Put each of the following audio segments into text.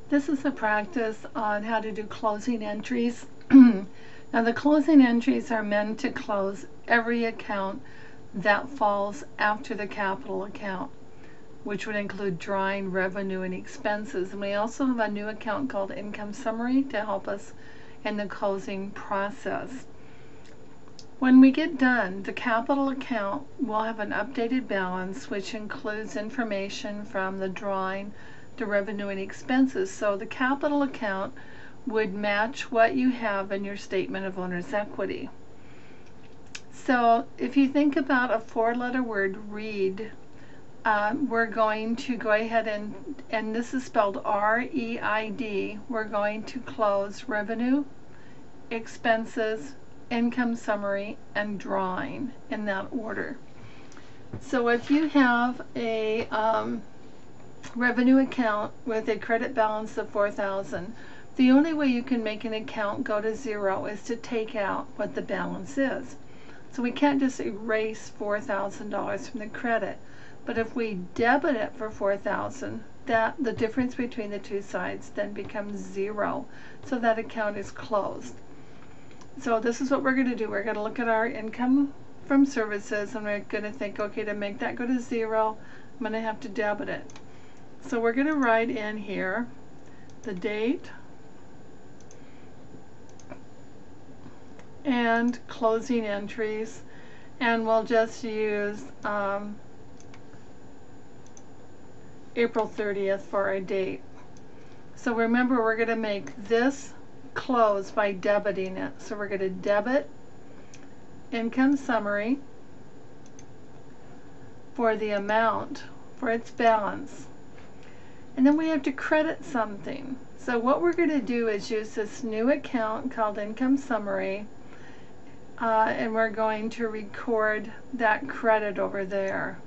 This is a practice on how to do closing entries. Now the closing entries are meant to close every account that falls after the capital account, which would include drawing, revenue, and expenses. And we also have a new account called Income Summary to help us in the closing process. When we get done, the capital account will have an updated balance, which includes information from the drawing, the revenue, and expenses. So the capital account would match what you have in your statement of owner's equity. So if you think about a four-letter word, read, we're going to go ahead and this is spelled R-E-I-D. We're going to close revenue, expenses, income summary, and drawing in that order. So if you have a revenue account with a credit balance of $4,000, the only way you can make an account go to zero is to take out what the balance is. So we can't just erase $4,000 from the credit. But if we debit it for $4,000, the difference between the two sides then becomes zero. So that account is closed. So this is what we're going to do. We're going to look at our income from services, and we're going to think, okay, to make that go to zero, I'm going to have to debit it. So we're going to write in here the date and closing entries, and we'll just use April 30th for our date. So remember, we're going to make this close by debiting it. So we're going to debit income summary for the amount, for its balance. And then we have to credit something. So what we're going to do is use this new account called Income Summary, and we're going to record that credit over there.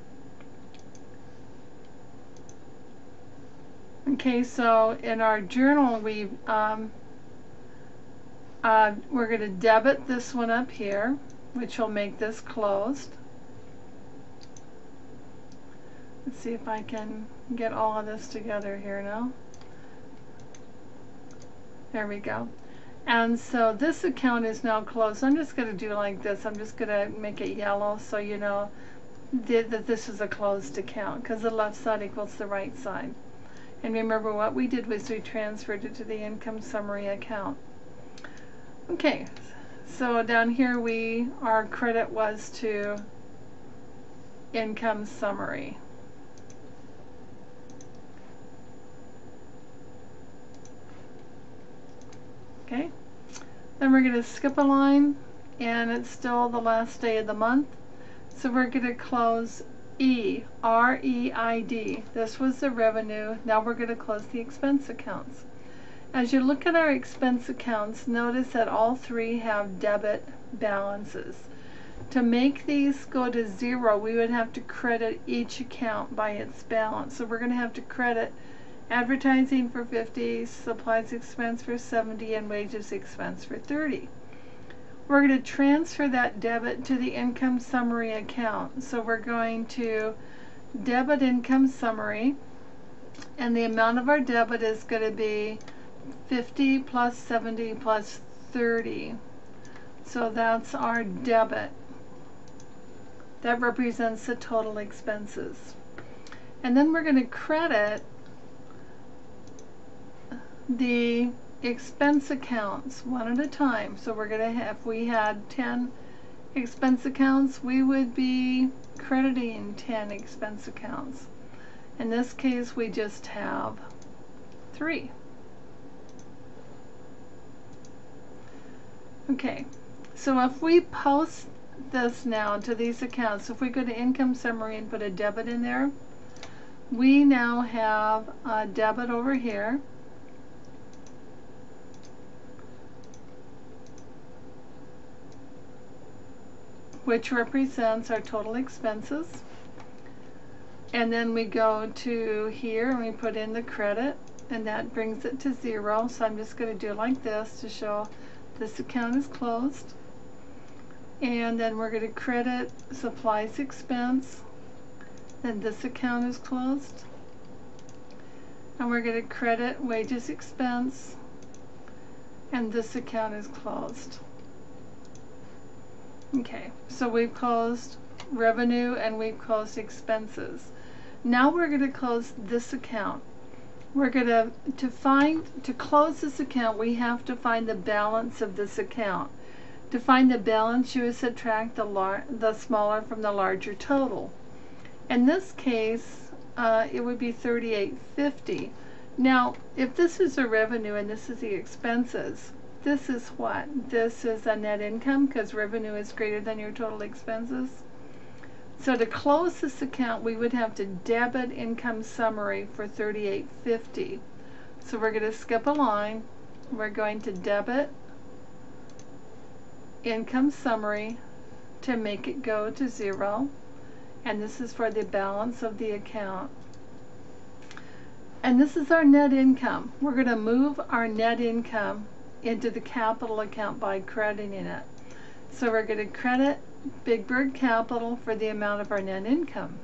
Okay, so in our journal we're going to debit this one up here, which will make this closed. Let's see if I can get all of this together here now. There we go. And so this account is now closed. I'm just going to do like this. I'm just going to make it yellow so you know that this is a closed account, because the left side equals the right side. And remember, what we did was we transferred it to the income summary account. Okay, so down here our credit was to income summary. Okay, then we're going to skip a line, and it's still the last day of the month. So we're going to close E, R-E-I-D. This was the revenue. Now we're going to close the expense accounts. As you look at our expense accounts, notice that all three have debit balances. To make these go to zero, we would have to credit each account by its balance. So we're going to have to credit advertising for 50, supplies expense for 70, and wages expense for 30. We're going to transfer that debit to the income summary account. So we're going to debit income summary, and the amount of our debit is going to be 50 plus 70 plus 30. So that's our debit. That represents the total expenses. And then we're going to credit the expense accounts one at a time. So we're going to have, if we had 10 expense accounts, we would be crediting 10 expense accounts. In this case, we just have 3. Okay, so if we post this now to these accounts, if we go to income summary and put a debit in there, we now have a debit over here, which represents our total expenses. And then we go to here and we put in the credit, and that brings it to 0. So I'm just going to do it like this to show this account is closed. And then we're going to credit supplies expense, then this account is closed. and we're going to credit wages expense, and this account is closed. Okay, so we've closed revenue and we've closed expenses. Now we're going to close this account. We're going to close this account, we have to find the balance of this account. To find the balance, you would subtract the smaller from the larger total. In this case, it would be $38.50. Now, if this is the revenue and this is the expenses, this is what? This is a net income because revenue is greater than your total expenses. So to close this account, we would have to debit income summary for $38.50. So we're going to skip a line. We're going to debit income summary to make it go to 0. And this is for the balance of the account. And this is our net income. We're going to move our net income into the capital account by crediting it. So we're going to credit Big Bird Capital for the amount of our net income.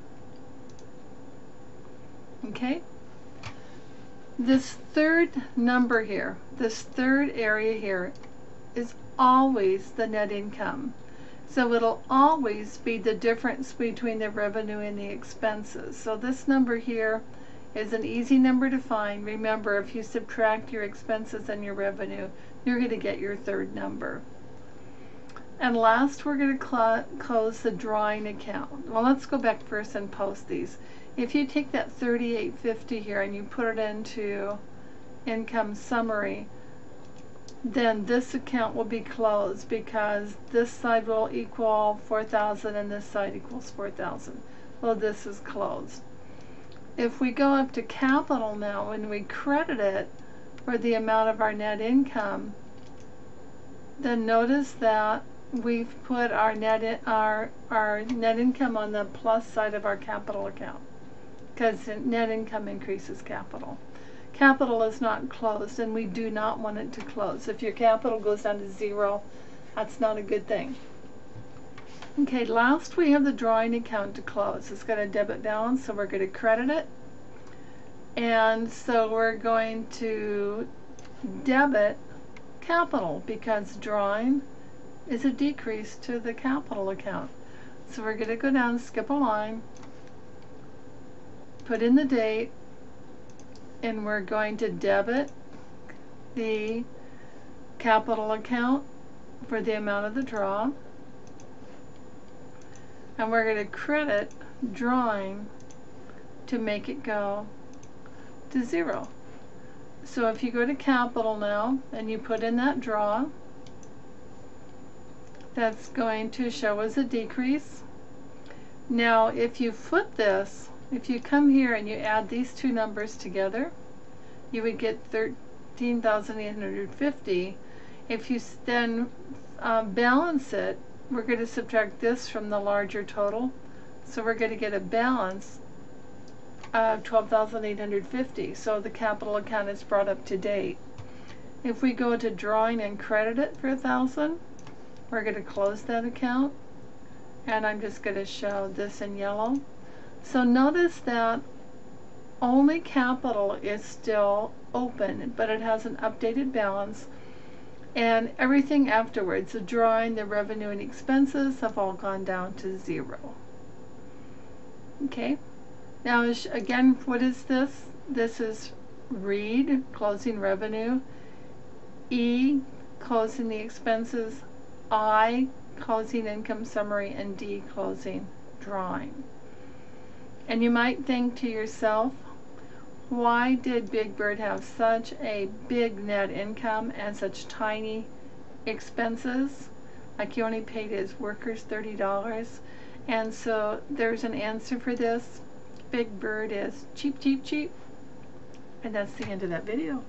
Okay? This third number here, this third area here, is always the net income. So it'll always be the difference between the revenue and the expenses. So this number here is an easy number to find. Remember, if you subtract your expenses and your revenue, you're going to get your third number. And last, we're going to close the drawing account. Well, let's go back first and post these. If you take that $38.50 here and you put it into income summary, then this account will be closed because this side will equal 4,000 and this side equals 4,000. Well, this is closed. If we go up to capital now and we credit it for the amount of our net income, then notice that we've put our net income on the plus side of our capital account because net income increases capital. Capital is not closed, and we do not want it to close. If your capital goes down to 0, that's not a good thing. Okay, last we have the drawing account to close. It's got a debit balance, so we're going to credit it. And so we're going to debit capital because drawing is a decrease to the capital account. So we're going to go down, skip a line, put in the date, and we're going to debit the capital account for the amount of the draw, and we're going to credit drawing to make it go to 0. So if you go to capital now and you put in that draw, that's going to show as a decrease. Now if you flip this, if you come here and you add these two numbers together, you would get 13,850. If you then balance it, we're going to subtract this from the larger total. So we're going to get a balance of 12,850. So the capital account is brought up to date. If we go to drawing and credit it for 1,000, we're going to close that account. And I'm just going to show this in yellow. So notice that only capital is still open, but it has an updated balance, and everything afterwards, the drawing, the revenue, and expenses have all gone down to 0. Okay, now again, what is this? This is read, closing revenue, E, closing the expenses, I, closing income summary, and D, closing drawing. And you might think to yourself, why did Big Bird have such a big net income and such tiny expenses? Like he only paid his workers $30. And so there's an answer for this. Big Bird is cheap, cheap, cheap. And that's the end of that video.